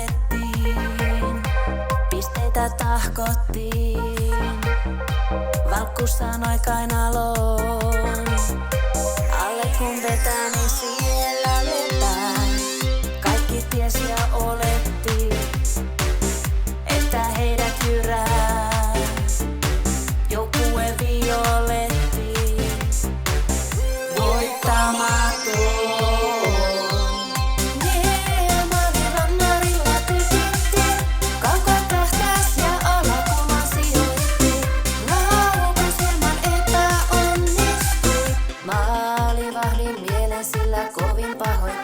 ajettiin, pisteitä tahkottiin. Valkku sanoi kainaloon, alle kun vetää, niin siellä lepää. Kaikki tiesi ja oletti, että heidät jyrää. Joukkue violetti, voittamaton. Yeah, maali rannarilla tykitti, kauko tähtäs ja alakulma sijoitti. Laukas hieman epäonnistui, maalivahdin mielen sillä kovin pahoin.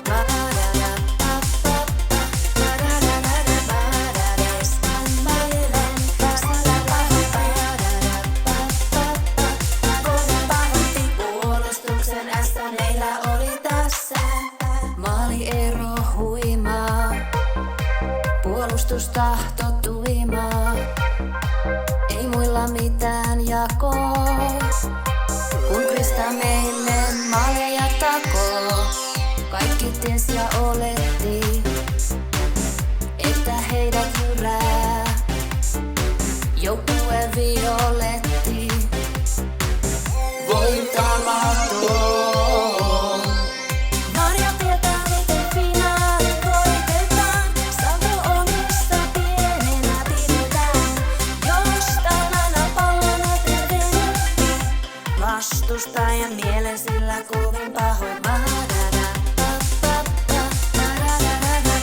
Maaliero huimaa, puolustustahto tuimaa, ei muilla mitään jakoa, kun Krista meille maaleja takoo. Kaikki ties ja oletti, että heidät jyrää. Joukkue violetti, voittamaton. Vastustajan mielen sillä kovin pahoin.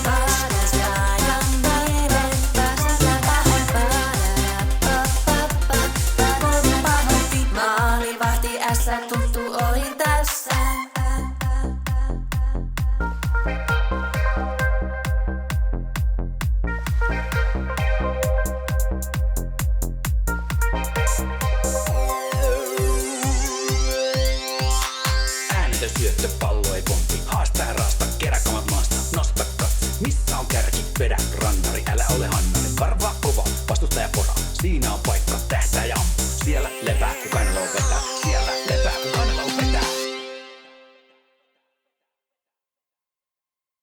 Vastustajan mielen sillä pahoin. Kovin pahoin. Maalivahti ässä tuttu oli tässä. Syöttöpallo ei pompi, haasta ja raasta, kerä kamat maasta, nosta katse. Missä on kärki? Vedä rannari, älä ole hannari. Karvaa kova, vastustaja pora, siinä on paikka, tähtää ja ampu. Siellä lepää